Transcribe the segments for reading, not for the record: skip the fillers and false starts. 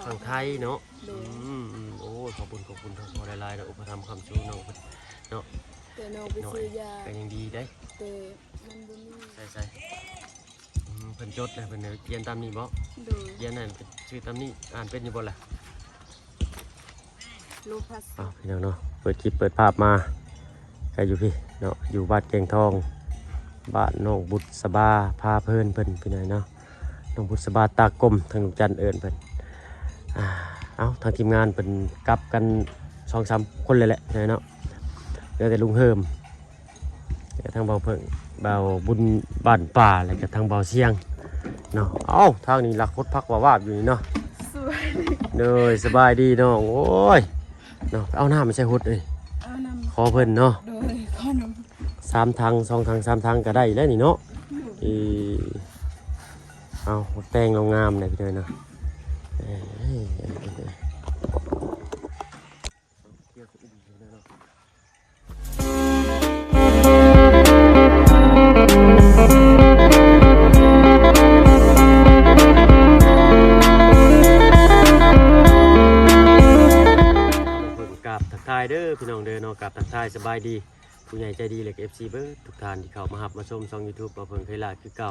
ฝั่งไทยเนาะโดยโอ้ขอบคุณขอหลายๆนะอุปถัมภ์คำชูน้องเนาะแต่น้องไปซื้อยาก็ยังดีได้แต่มันบ่มีใส่เพิ่นจดเลยเพิ่นเขียนตามนี้บ่โดยเขียนนั่นเป็นชื่อตามนี้อ่านเป็นอยู่บ่ล่ะโลพัสพี่น้องเนาะเปิดคลิปเปิดภาพมาก็อยู่พี่เนาะอยู่บ้านแกงทองบ้านน้องบุษบาพาเพิ่นพี่น้องเนาะน้องบุษบาตากลมทางลุงจันทร์เอิญเพิ่นเอาทางทีมงานเป็นกลับกัน2-3คนเลยแหละพี่น้องเนาะเหลือแต่ลุงเฮิมทางเบาเพิ่งเบาบุญบ้านป่าแล้วก็ทางเบาเสียงเนาะเอ้าทางนี้หลักพดพักว่าอยู่นี่เนาะสวยเลยสบายดีน้องโอ้ยเนาะเอาหน้าไม่ใช่หดเลยขอเพิ่นเนาะโดยขอน3 ทาง2 ทาง3 ทางก็ได้แล้วนี่เนาะเอาแป้งงามเลยพี่เลยเนาะทายเด้อพี่น้องเด้อเนาะกับทักทายสบายดีผู้ใหญ่ใจดีเลยกับ FC เบิ้งทุกท่านที่เข้ามาหับมาชมช่อง YouTube เราเพิ่งเคยลาคือเก่า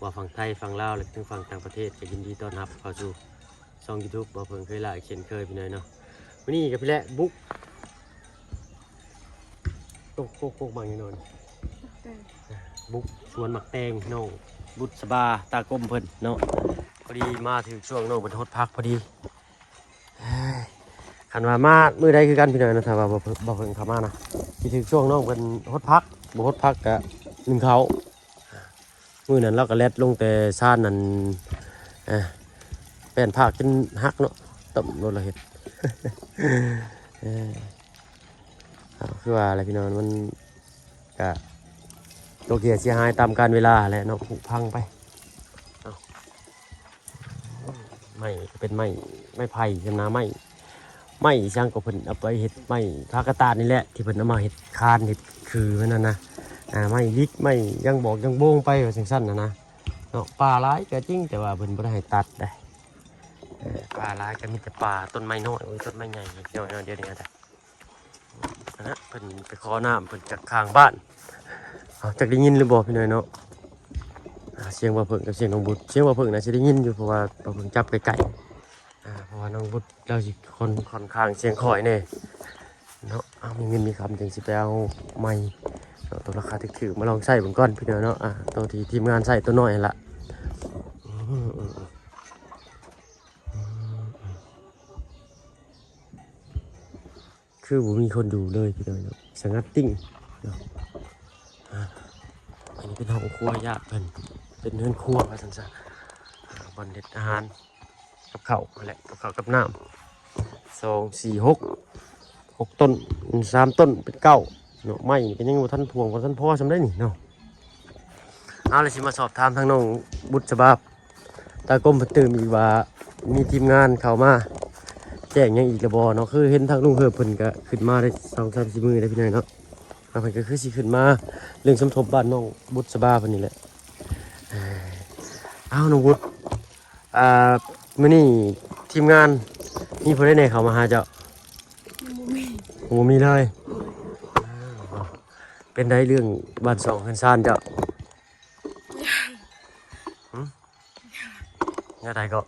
ว่าฝั่งไทยฝั่งลาวและทั้งฝั่งต่างประเทศก็ยินดีต้อนรับเข้าสู่ช่อง YouTube เราเพิ่งเคยลาเช่นเคยพี่น้อยเนาะวันนี้กับพี่แหละบุ๊กโคกบางนอนบุ๊กสวนหมักแตงน้องบุษบาตากลมเพิ่นเนาะพอดีมาถึงช่วงน้องเป็นฮดพักพอดีขันว่ามามือใดคือกันพี่น้อยนะถ้าว่าบ่เพิ่งเข้ามานะที่ถึงช่วงน้องเป็นฮดพักบ่ฮดพักกะนึ่งเขามือนั้นเราก็แลดลงแต่ซ่านนั้นแป้นผักจนหักเนาะต่ำโดนเราเห็ดคือว่าอะไรพี่น้องมันกะโตเกียเสียหายตามการเวลาแหละเนาะผุพังไปไม่เป็นไม่ไผ่ชำนาไม่ช่างก็เพิ่นเอาไปเห็ดไม่พากระตานี่แหละที่เพิ่นเอามาเห็ดคานเห็ดคือมันนั่นนะไม่ลิกไม่ยังบอกยังโบงไปว่าสั้นๆนะเนาะป่าร้ายก็จริงแต่ว่าเพิ่นบ่ได้ให้ตัดได้ป่าร้ายก็มีแต่ป่าต้นไม้น้อยต้นไม้ใหญ่เดี๋ยวนี้นะเพิ่นไปขอน้ำเพิ่นจากข้างบ้านจากได้ยินหรือบ่พี่น้อยเนาะเสียงว่าเพิ่งกับเสียงน้องบุตรเสียงว่าเพิ่งน่าจะได้ยินอยู่เพราะว่าเพิ่งจับไกลๆเพราะว่าน้องบุตรเราสิค่อนข้างเสียงข่อยแน่เนาะมีเงินมีคำจึงสิไปเอาไม้ตัวราคาถือมาลองใส่ผมก่อนพี่น้อยเนาะตัวที่ทีมงานใส่ตัวน้อยละคือผมมีคนดูเลยพี่น้อยเนาะสงัดติ้งเนาะอันนี้เป็นห้องครัวยากเป็นเฮือนครัวว่าสันสันบอนเด็ดอาหารกับข้าวแหละกับข้าวกับน้ำ2 4 6 ต้น3 ต้นเป็น9เนาะไม่เป็นยังท่านพวงท่านพ่อจำได้นี่เนาะเอาเลยสิมาสอบถามทางน้องบุษบาตากลมตื่นอีกว่ามีทีมงานเข้ามาแจ้งยังอีกระบอเนาะคือเห็นทางลุงเฮิร์เพิ่นก็ขึ้นมาได้2-3 มื้อได้พี่น้อยเนาะเพิ่นก็คือสิขึ้นมาเรื่องสมทบบ้านน้องบุษบาเพิ่นนี่แหละเอาน้องบุษมื้อนี้ทีมงานมีผู้ใดแน่เข้ามาหาเจ้าบ่มีเลยเป็นได้เรื่องบ้าน2 เฮือนซ่านเจ้างานใดก็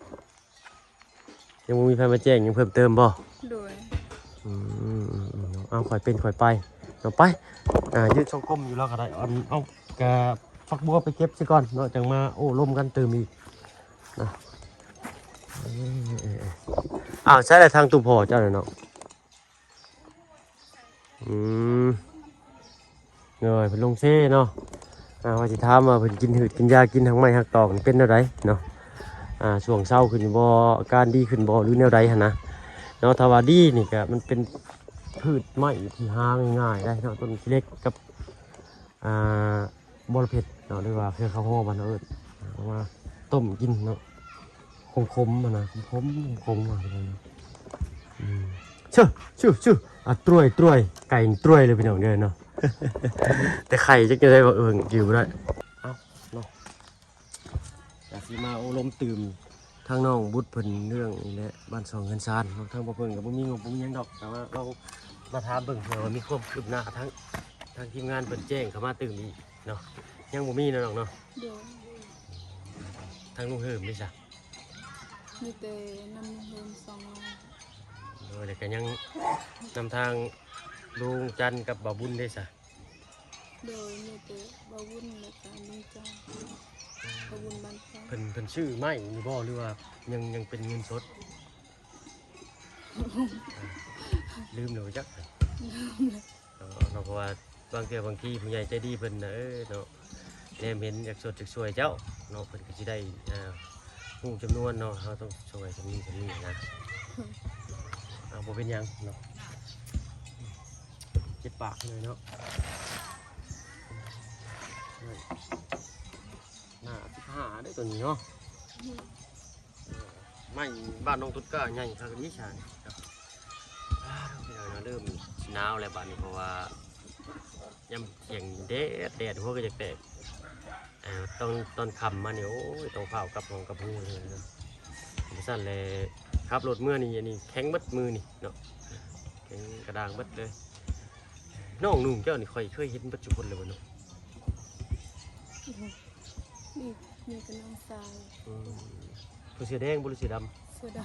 ยังมีใครมาแจ้งยังเพิ่มเติมบ่โดยเอาค่อยเป็นค่อยไปเราไปยืดช่องก้มอยู่แล้วก็ได้เอาแกฝักบัวไปเก็บซะก่อนเนาะจังมาโอ้ร่มกันเติมอีกนะใช่เลยทางตุ่มพอเจ้าเนาะเหนื่อยเป็นลงเซ่เนาะว่าจะถามว่าเพิ่นกินหืดกินยากินทั้งไม้หักตอกเป็นอะไรเนาะช่วงเศร้าขึ้นบ่อาการดีขึ้นบ่หรือแนวใดหั่นนะเนาะถ้าว่าดีนี่ก็มันเป็นพืชไม้ที่หาง่ายๆได้เนาะต้นเล็กกับบอระเพ็ดเนาะหรือว่าเครือข้าวโพดบ้านเราเอามาต้มกินเนาะคมๆมันนะคมอะไรเนาะชื่อตรวยไก่ตรวยเลยพี่น้องเนาะ แต่ไข่จะได้ว่าอยู่ได้เนาะอยากสิมาโอลมตื่ม ทางน้องบุตรเพิ่นเรื่องนี่แหละบ้านสองเงินซานทางบ่เพิ่นก็บ่มีงบบ่มีหยังดอกแต่ว่าเรามาถามเบิ่งเผื่อว่ามีความคืบหน้าทางทีมงานเพิ่นแจ้งเข้ามาตื่นอีกเนาะยังบ่มีเนาะน้องเนาะ เดี๋ยว ทางลุงเฮิมนี่จ้ะ มีแต่น้ำเฮิมสอง แล้วก็ยังนำทางลุงจันทร์กับบ่าวบุญได้จ้ะ โดยมีแต่บาวุ่นและการลุงจ้างบาวุ่นบ้านฟ้า เพิ่นชื่อไม้นี่บ่หรือว่ายังเป็นเงินสดลืมแล้วจักเนาะเพราะว่าบางเทื่อบางทีผู้ใหญ่ใจดีเพิ่นน่ะเนาะแนมเห็นอยากสดอยากสวยเจ้าเนาะเพิ่นก็สิได้ฮู้จำนวนเนาะเฮาต้องช่วยจำนี้นะบ่เป็นหยังเนาะเจ็บปากเลยเนาะหน้า15ได้ตัวนี้เนาะไม่บ้านน้องตุ๊ดก็ใหญ่ครับนี้ชาครับเริ่มหนาวแล้วบ้านนี้เพราะว่ายำเสียงแดดหัวก็จะแตกตอนค่ำมาเนี่ยโอ้ยต้องเผากับของกับหูเลยนะสั่นเลยขับรถเมื่อนี่อันนี้แข็งบัดมือนี่เนาะแข็งกระด้างบัดเลยน้องนุ่งเจ้านี่เคยเห็นปัจจุบันเลยวะเนาะ นี่มีกระน้องทราย ผู้เสื้อแดงผู้เสื้อดำ เสื้อด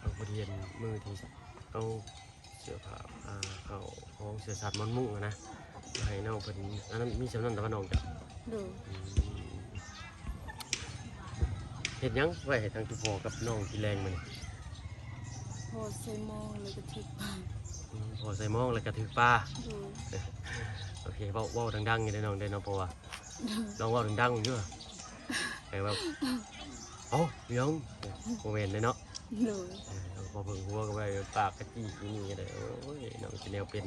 เอาบริเวณมือที่เอาเสื้อผ้าเอาของเสื้อสัตว์มันมุ่งนะให้น้องเพิ่นอันนั้นมีสำนักแต่ว่าน้องจ้ะ ำโดย เห็ดยังไว้ให้ทางทุกพ่อกับน้องกินแรงมัน พอใส่มองเลยก็ทิพย์ พอใส่หมองแล้วก็ถือปลา โดย โอเคเว้าดังๆอย่างได้น้องได้น้องเพราะว่าลองเว้าดังๆอยู่ไอ้ว่าเอ้าเลี้ยงโมเมนต์เลยเนาะ โดย พอเพิ่งหัวก็ไปปากกะจี้นี่ก็ได้โอ้ยน้องจะแนวเป็น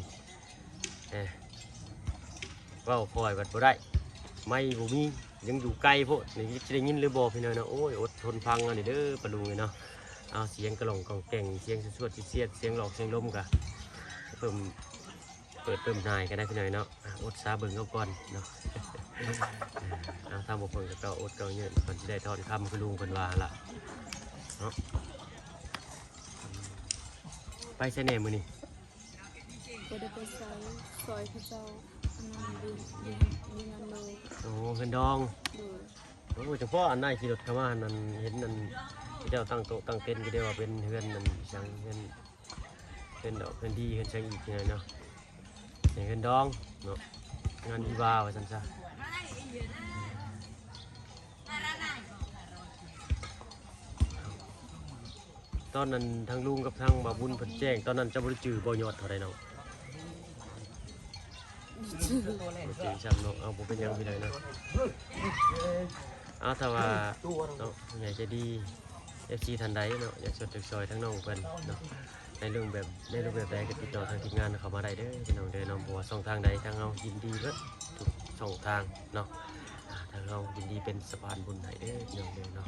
เว้าคอยบัดบ่ได้ไม่บ่มียังอยู่ไกลโพดนี่จะได้ยินหรือบ่พี่น้อยเนาะโอ้ยอดทนฟังอันนี้เด้อปะลุงเนาะเอาเสียงกระหล่องกองแก่งเสียงสวดเสียดเสียงหลอกเสียงลมกะเพิ่มเปิดเพิ่มนายก็ได้พี่น้อยเนาะอดซาเบิ่งเขาก่อนเนาะถ้าบ่เพิ่งก็อดเก่าเยอะก่อนสิได้ทอนคำคุณลุงเพิ่นว่าล่ะเนาะไปใส่แหน่มื้อนี้ ก็ได้ไปใส่ซอยพระเจ้าอันนั้นดินอันโน โอ้เพิ่นดอง โดย โอ้เฉพาะอันนั้นขี่รถเข้ามานั่นเห็นนั่นที่เจ้าตั้งโต๊ะตั้งเต็นท์ก็เรียกว่าเป็นเฮือนนั่นช่างเฮือนเป็นดอกเฮือนดีเฮือนช่างอีกเนาะเฮือนดองเนาะงานวิวาว่าซั่นซะตอนนั้นทางลุงกับทางบ่าวบุญเพิ่นแจ้งตอนนั้นเจะบ่ได้จื้อบ่ยอดเท่าใดเนาะบ่จื้อซ้ำเนาะเอาบ่เป็นหยังพี่เลยเนาะเอาถ้าว่าเนาะผู้ใหญ่ใจดี FC ทันใดเนาะอยากสดซอยทั้งน้องเพิ่นเนาะในรูปแบบใดก็ติดต่อทางทีมงานเข้ามาได้เด้อพี่น้องเด้อน้องบัวช่องทางใดทางเรายินดีเบิดทุกช่องทางเนาะทางเรายินดีเป็นสะพานบุญให้เด้อพี่น้องเด้อเนาะ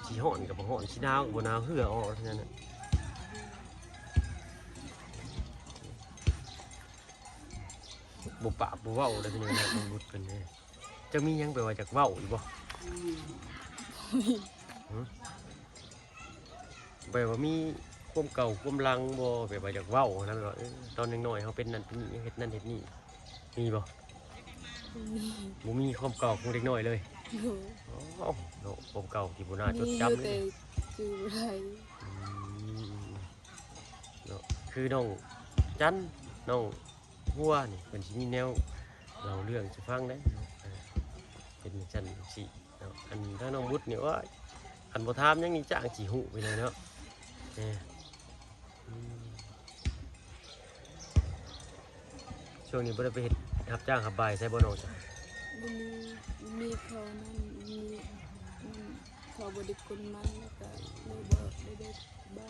สีห่อนกับบ่ห่อนสีหนาวกับบ่หนาวเหือออกทั้งนั้นน่ะบ่ปากบ่เว้าเลยพี่น้องเนาะบ่บุดเพิ่นเด้อจะมีหยังไปว่าจากเว้าอีกบ่แบบว่ามีความเก่าความลังบ่แบบว่าจากเว้านะแบบว่าตอนน้อยๆเขาเป็นนั่นเป็นนี่เฮ็ดนั่นเฮ็ดนี่มีบ่ มี บ่มีความเก่าของเด็กน้อยเลย โดย อ๋อเนาะความเก่าที่บ่น่าจ มี ด อยู่ จำเล แต่ ย จือไร เนาะคือน้องจันน้องหัวนี่เป็นสิมีแนวเราเรื่องสิฟังได้เป็นจันสิเนาะอันถ้าน้องบุตรนี่ว่าอันบ่ถามยังนี่จ้างสิหูไปเลยเนาะช่วงนี้บ่ได้ไปเฮ็ดรับจ้างขับบ่ายใส่บ่น้องจ้ะ มีเขานั่นมีเขาบริกุลมันแล้วก็เลยบอกได้ใบ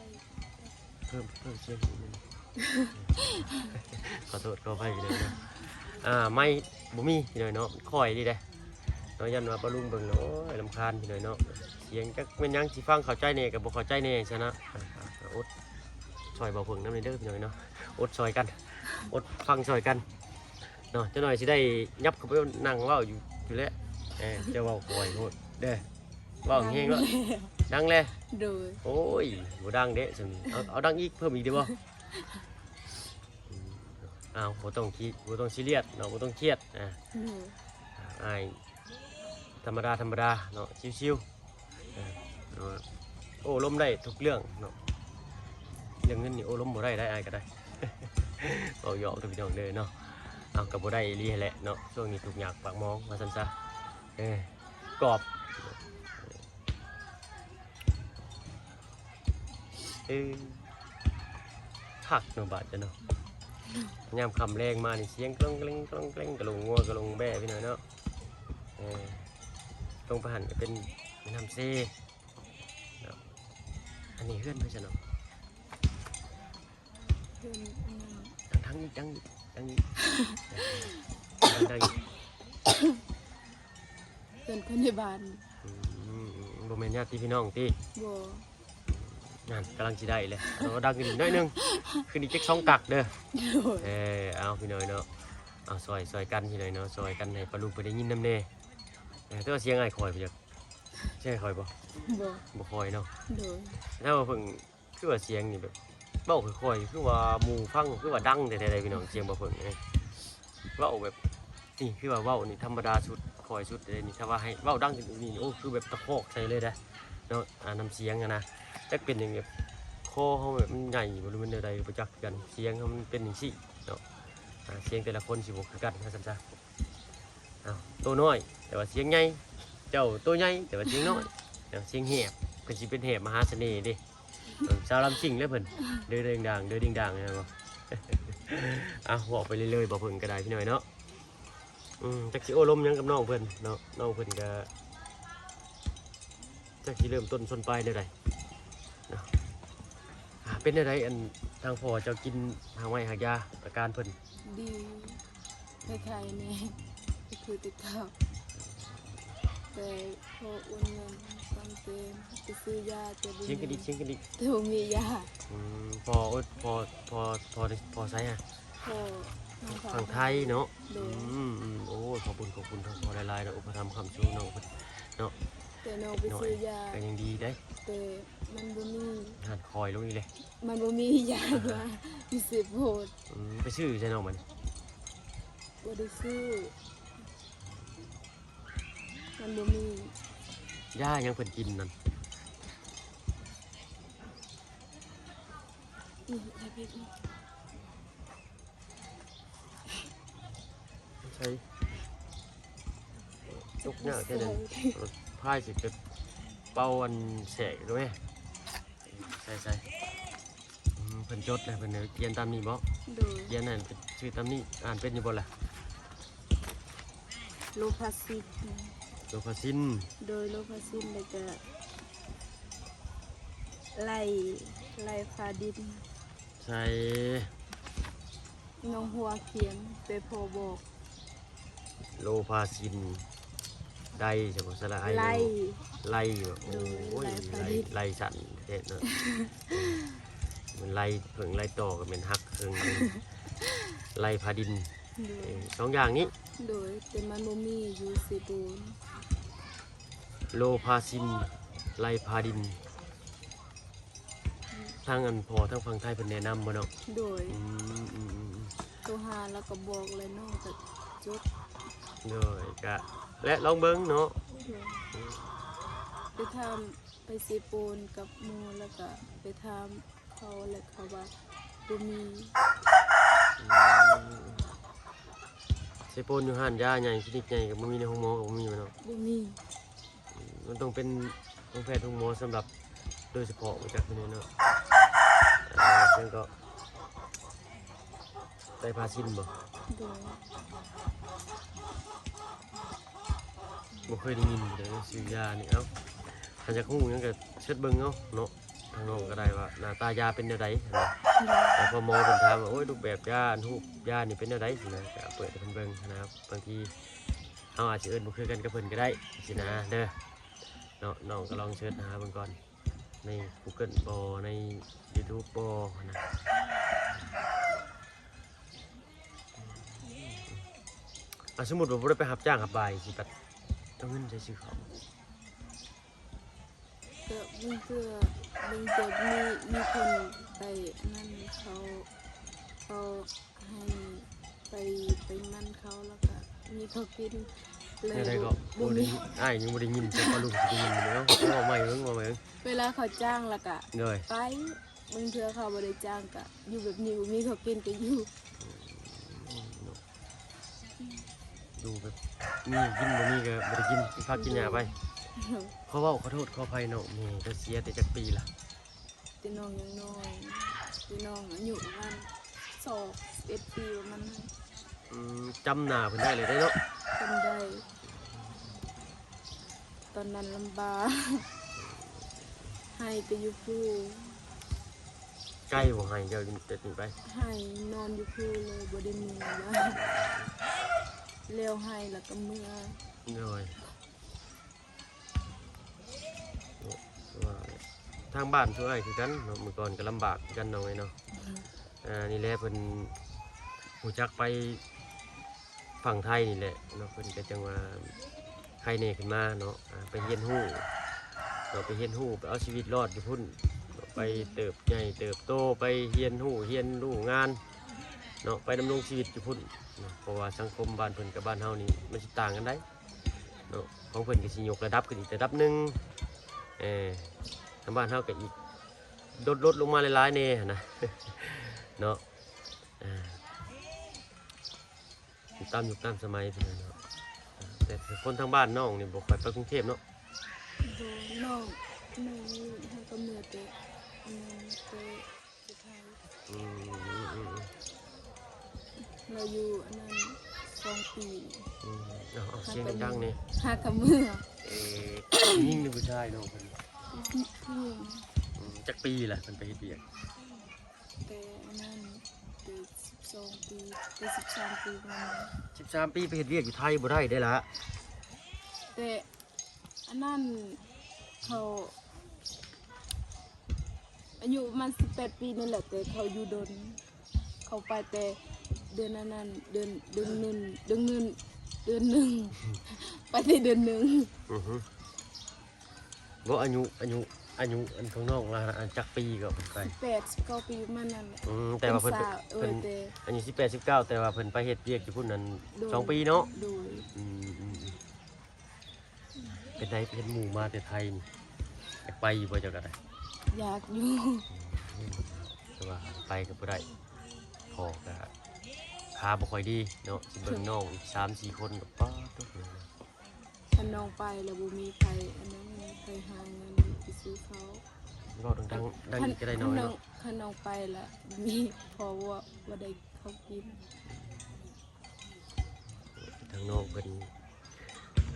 เพิ่มเสียงนิดนึง ขอโทษขออภัยพี่น้อยเนาะไม่บ่มีพี่น้อยเนาะคอยดีเด้เนาะยันว่าปะลุงเบิ่งเนาะโอ้ยรำคาญพี่น้อยเนาะเสียงจักแม่นหยังสิฟังเข้าใจแน่ก็บ่เข้าใจแน่ซะนะอดซอยบ่เพิ่งนำเด้อพี่น้อยเนาะอดซอยกันอดฟังซอยกัน เนาะเจ้าหน่อยสิได้ยับเข้าไปนั่งเว้าอยู่แล้วเจะเว้าคอยโหดเด้อเว้าแฮงเนาะดังเลย โดย โอ้ยบ่ดังเด้ซั่นนี่เอาดังอีกเพิ่มอีกได้บ่อ้าวบ่ต้องคิดบ่ต้องซีเรียสเนาะบ่ต้องเครียดโดย อ้ายธรรมดาเนาะชิวๆเนาะโอ้ล้มได้ทุกเรื่องเนาะเรื่องเงินนี่โอ้ล้มบ่ได้อ้ายก็ได้ เอาหยอกทุกอย่างเลยเนาะเอากับบ่ได้อีหลีแหละเนาะช่วงนี้ทุกอย่างปากมองว่าซั่นซะกรอบผักเนาะบาดจ้ะเนาะยามคำแรงมานี่เสียงกล้องแกล้งกล้องแกล้งกระลงงัวกระลงแบ่พี่หน่อยเนาะตรงประหันก็เป็นน้ำเซเนาะอันนี้เฮือนไปจ้ะเนาะ เพิ่นอันนั้น ดังอีกดังอีก เพิ่นคนในบ้าน บ่แม่นญาติพี่น้องติ บ่ นั่นกำลังสิได้เลยเราดังอีกหน่อยนึงคืนนี้จัก2กักเด้อ โดย เอาพี่น้อยเนาะเอาซอยกันพี่น้อยเนาะซอยกันให้ปลาลูกไปได้ยินนำแน่แต่ว่าเสียงอ้ายคอยไปจักใช่คอยบ่ บ่ บ่คอยเนาะ โดย ถ้าว่าเพิ่งคือว่าเสียงนี่แบบเว้าค่อยๆคือว่าหมู่ฟังคือว่าดังแต่ใดๆพี่น้องเสียงบ่เพิ่งเว้าแบบนี่คือว่าเว้านี่ธรรมดาสุดคอยสุดเลยนี่ถ้าว่าให้เว้าดังนี่โอ้คือแบบตะคอกใส่เลยนะเนาะน้ำเสียงนะจักเป็นอย่างแบบคอเขาแบบมันใหญ่บ่รู้มันใดๆบ่จักกันเสียงเขามันเป็นจังซี่เนาะเสียงแต่ละคนสิบ่คือกันว่าซั่นซะตัวน้อยแต่ว่าเสียงใหญ่เจ้าตัวใหญ่แต่ว่าเสียงน้อยเสียงแหบก็สิเป็นแหบมหาเสน่ห์ดิสาวลำซิ่งเลยเพิ่นเด้อดังๆเด้อดิ่งดังนะบ่ บอกไปเรื่อยๆบ่เพิ่นก็ได้พี่น้อยเนาะจักสิโอ้ลมยังกับน้องเพิ่นเนาะน้องเพิ่นก็จักสิเริ่มต้นส้นปลายได้ไดเนาะเป็นได้ไดอันทางพ่อเจ้ากินหางไม้หางยาอาการเพิ่น ดีคล้ายๆแน่ก็คือแติดข้าวแต่พอโอนเงินตั้งเต็มไปซื้อยาแต่บ่ เสียงกระดิ มี กเสียงกระดิก แต่บ่มียา พอใช้พอน้อง ฝั่งไทยเนาะ โดย โอ้ขอบคุณพอหลายๆเนาะอุปถัมภ์คำชูน้องเพิ่นเนาะ แต่น้องไปซื้อยา ก็ยังดีได้ แต่มันบ่มี หันคอยลงนี่เลย มันบ่มียาว่ามีสิบโหด ไปซื้อใช่น้องมัน บ่ได้ซื้อมันบ่มี ย่ายังเพิ่นกินนั่น นี่ถ้าเพชร ใช่ทุกอย่างแค่นั้นพายสิเก็บเป่าอันแสกรู้ไหมใช่เพิ่นจดเลยเพิ่นเขียนตามนี้บ่ โดย เขียนนั่นชื่อตามนี้อ่านเป็นอยู่บ่ล่ะ โลพาซิน โลคาซิน โดยโลพาซินแล้วก็ไล่ฟาดิน ใช่ น้องหัวเขียนไปพอบอก โลพาซินได้ใช่บ่สระไอ ไล่ ไล่อยู่โอ้ย ไล่ ไล่สั่นเด็ดเนาะมันไล่เพิ่งไล่ต่อกับเป็นฮักเพิ่งไล่พาดิน โดย สองอย่างนี้ โดยแต่มันบ่มีอยู่สิบูน โลพาซินไล่พาดินทางอันพอทางฝั่งไทยเป็นแนะนำบ่เนาะ โดย อืม ตัวหาแล้วก็บอกเลยน้องก็จด เลยกะและลองเบิ้งเนาะ ไปทำไปซีปูนกับหมูแล้วก็ไปทำเขาและเขาว่าบ่มี เซโปนอยู่ห้านยาใหญ่คลินิกใหญ่กับบ่มีในห้องหมอกับบ่มีเนาะ บ่มี มันต้องเป็นห้องแพทย์ห้องหมอสำหรับโดยเฉพาะมาจากที่นี่เนาะซึ่งก็ได้พาซินบ่ โดย บ่เคยได้ยินเลยซื้อยานี่เอ้าถ้าจะฮู้หยังก็เสิร์ชเบิ่งเอาเนาะทางน้องก็ได้ว่าหน้าตายาเป็นแนวใดนะแต่พอหมอเพิ่นถามว่าโอ้ยรูปแบบยารูปยานี่เป็นแนวใดสินะก็เปิดให้เพิ่นเบิ่งนะครับบางทีเฮาอาจสิเอิ้นบ่คือกันกับเพิ่นก็ได้สินะเด้อเนาะน้องก็ลองเสิร์ชหาเบิ่งก่อนใน Google บ่ใน YouTube บ่นะ สมมุติว่าบ่ได้ไปรับจ้างรับบายสิบัดเอาเงินใช้ซื้อเขาว ก็มึงเพื่อมึงจะมีคนไปอันนั้นเขาให้ไปมั่นเขาแล้วก็มีเขากินเลย ได้ก็ บ่ บ่ได้ มี อ้ายยังบ่ได้ยินแต่พอลุงสิได้ยินอยู่แล้วเอาใหม่เบิ่งว่าใหม่เบิ่ง เวลาเขาจ้างแล้วก็ เลย ไปมึงเพื่อเขาบ่ได้จ้างก็อยู่แบบนี้บ่มีเขากินก็อยู่ ดูแบบมีกินบ่มีก็บ่ได้กินพักกินยาไปเขาเว้าขอโทษขออภัยเนาะนี่ก็เสียแต่จักปีล่ะ ตีน้องยังน้อยตีน้องอายุประมาณ21 ปีประมาณนั้น จำหน้าเพิ่นได้เลยได้เนาะ เป็นได้ตอนนั้นลำบาก ให้ไปอยู่พู ใกล้บ่ให้เจ้าแต่นี่ไป ให้นอนอยู่พูเลยบ่ได้มีบ้านเลี้ยวให้แล้วก็เมื่อ เลยว่าทางบ้านช่วยคือกันเนาะเมื่อก่อนก็ลำบากคือกันเนาะไอ้เนาะนี่แหละเพิ่นหูจักไปฝั่งไทยนี่แหละเนาะเพิ่นก็จังว่าใครเนี่ยขึ้นมาเนาะไปเฮียนฮู้เนาะไปเฮียนฮู้ไปเอาชีวิตรอดอยู่พุ่นเนาะไปเติบใหญ่เติบโตไปเฮียนฮู้เฮียนรู้งานเนาะไปดำรงชีวิตอยู่พุ่นเนาะเพราะว่าสังคมบ้านเพิ่นกับบ้านเฮานี่มันสิต่างกันได้เนาะของเพิ่นก็สิยกระดับขึ้นอีกระดับหนึงทางบ้านเฮาก็อีกลดลงมาหลายๆแน่นะ เนาะตามยุคตามสมัยเป็นเนาะแต่คนทางบ้านน้องนี่บอกไปกรุงเทพเนาะ โดนน้องนี่ให้ก็เมื่อแต่อันนั้นไปไทย อืม เราอยู่อันนั้น2 ปี เอาเสียงดังๆนี่ หากับเมื่อ ยิ่งหรือผู้ชายเนาะเพิ่น ที่หนึ่ง จักปีแหละเพิ่นไปเฮ็ดเวียก แต่อันนั้นแต่12 ปีแต่13 ปีประมาณนั้น 13 ปีไปเฮ็ดเวียกอยู่ไทยบ่ได้ได้ละ แต่อันนั้นเขาอายุมัน18 ปีนั่นแหละแต่เขาอยู่ดนเขาไปแต่เดือนนั้นเดือนหนึ่งไปแต่เดือนหนึ่ง บ่อายุอันของน้องล่ะอันจักปีก็เพิ่นไป 18-19 ปีประมันนั่นแหละ แต่ว่าเพิ่น ป็สว เพิ่น แต่ อายุ18 19แต่ว่าเพิ่นไปเฮ็ดเวียกอยู่พุ่นนั้น2 ปีเนาะ โดย เป็นไดเป็นหมู่มาแต่ไทยนี่อยากไปอยู่บ่เจ้าก็ได้ อยากอยู่ แต่ว่าไปก็บ่ได้พอก็ขาบ่ค่อยดีเนาะสิเบิ่งน้องอีก3-4 คนก็ป๊าดทุกเลยนะ ถ้าน้องไปแล้วบ่มีใครอันนั้นใครหาเงินไปซื้อเขา เว้าดังอีกก็ได้น้อยเนาะ ถ้าน้องไปแล้วมีพอว่าบ่ได้เขากิน ทางน้องเพิ่น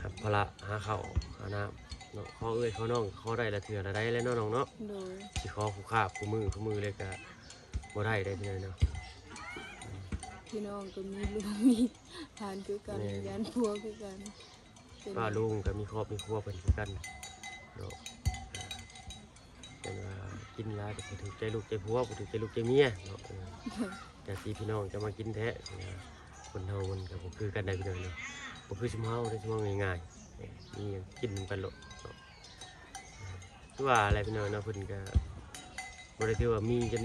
หับภาระหาข้าวหาน้ำเนาะขอเอ้ยขอน้องขอได้ละเทื่อละได้แล้วเนาะน้องเนาะ โดย สิขอคู่คาบคู่มือเลยก็บ่ได้ได้พี่น้อยเนาะ พี่น้องก็มีลูกมีทานคือกัน แม่ ยันพัวคือกันเป็น ป้าลุงก็มีครอบมีครัวเพิ่นคือกันเนาะเป็นว่ากินหลายก็บ่ถูกใจลูกใจผัวบ่ถูกใจลูกใจเมียเนาะแต่ที่พี่น้องจะมากินแท้คนเฮามันก็บ่คือกันได้พี่น้อยเนาะบ่คือชุมเฮาได้ชุมเฮาง่ายๆมีหยังกินกันโลดเนาะคือว่าอะไรพี่น้อยเนาะเพิ่นก็บ่ได้ถือว่ามีจน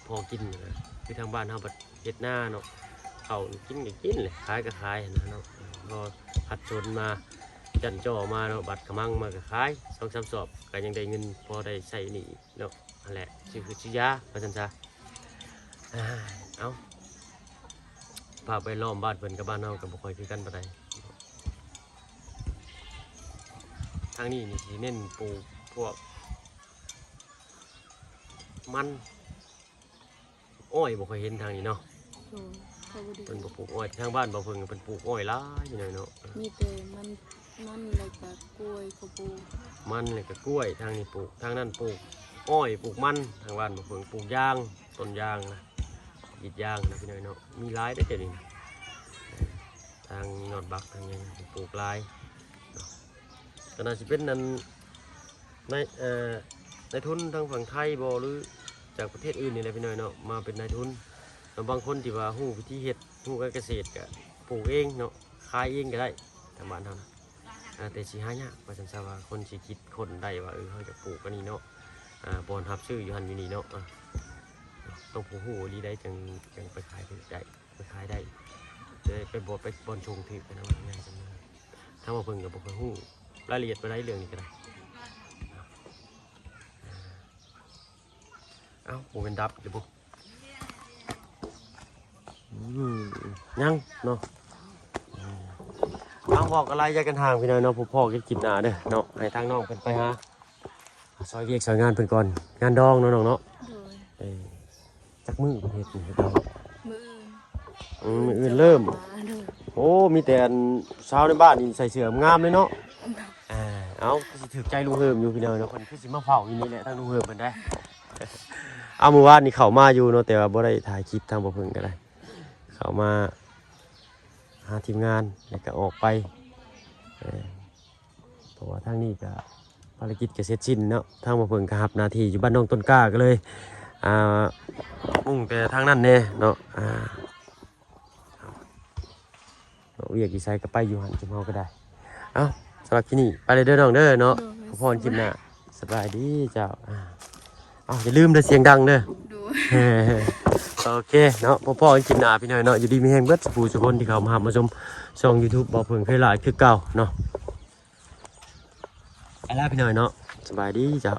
พอกินนะคือทางบ้านเฮาบัดเฮ็ดนาเนาะเขากินก็กินแหละขายก็ขายนะเนาะพอขัดชนมาจันจ่อมาเนาะบัดกระมังมาก็ขาย2-3 สอบก็ยังได้เงินพอได้ใช้หนี้เนาะนั่นแหละชื่อยาว่าซั่นซะเอ้าพาไปล้อมบ้านเพิ่นกับบ้านเฮาก็บ่ค่อยคือกันปานใดทางนี้นี่สิเน้นปลูกพวกมันอ้อยบ่ค่อยเห็นทางนี้เนาะ โดยเขาบ่ได้ เพิ่นบ่ปลูกอ้อยทางบ้านบ่เพิ่นก็เพิ่นปลูกอ้อยหลายอยู่หน่อยเนาะ มีแต่มันแล้วก็กล้วยข้าวโพด มันแล้วก็กล้วยทางนี้ปลูกทางนั้นปลูกอ้อยปลูกมันทางบ้านบ่เพิ่นปลูกยางต้นยางนะกรีดยางนะพี่น้อยเนาะมีหลายได้อเจ้ะนี่ทางยอดบักทางหยังปลูกหลายเนาะก็น่าสิเป็นนั้นในทุนทางฝั่งไทยบ่หรือจากประเทศอื่นนี่แหละพี่น้อยเนาะมาเป็นนายทุนแล้วบางคนที่ว่าฮู้วิธีเฮ็ดฮู้การเกษตรก็ปลูกเองเนาะ ายเองก็ได้ทางบ้านเฮานะแต่สิหายากว่าซั่นซะว่าคนสิคิดคนได้ว่าเขาจะปลูกอันนี้เนาะบอนรับซื้ออยู่หั่นอยู่นี่เนาะต้องผู้ฮู้ดีได้จังไปขายได้ไปขายได้จะไปบอนชงถือกันนะว่าง่ายจังเลยถ้าว่าเพิ่นก็บ่ค่อยฮู้รายละเอียดไปได้เรื่องนี้ก็ได้เอ้าบ่เป็นดับเดี๋ยวบ่ยังเนาะทางบอกอะไรจะกันห่างพี่น้อยเนาะพ่อกันกินหนาเด้อเนาะให้ทางน้องกันไปฮะซอยเรียกซอยงานเพิ่นก่อนงานดองเนาะน้องเนาะ โดย จักมือประเทศนี่ดอง มืออื่น มื้ออื่นเริ่ม โดย โอ้มีแต่ชาวในบ้านนี่ใส่เสื้องามเลยเนาะเอาสิถือใจลุงเฮิมอยู่พี่น้อยเนาะเพิ่นคือสิมาเฝ้าอยู่นี่แหละทางลุงเฮิมเพิ่นได้ เอามื้อวานนี่เข้ามาอยู่เนาะแต่ว่าบ่ได้ถ่ายคลิปทางบ่เพิ่นก็ได้เข้ามาหาทีมงานแล้วก็ออกไปเพราะว่าทางนี้ก็ภารกิจก็เสร็จสิ้นเนาะทางบ่เพิ่นก็รับหน้าที่อยู่บ้านน้องต้นกล้าก็เลยมุ่งแต่ทางนั้นแน่เนาะเวียกอีไซก็ไปอยู่หันจุ่มเฮาก็ได้เอ้าสำหรับที่นี่ไปเลยเด้อน้องเด้อเนาะขอพรคลิปหน้าสบายดีเจ้าอย่าลืมเด้อเสียงดังเด้อ ดู โอเคเนาะพ่อๆกินหนาพี่หน่อยเนาะอยู่ดีมีแห้งเบิดผู้ทุกคนที่เขามาชมช่อง YouTube บ่เพิ่งเคยหลายคือเก่าเนาะไปแล้วพี่หน่อยเนาะสบายดีจ้า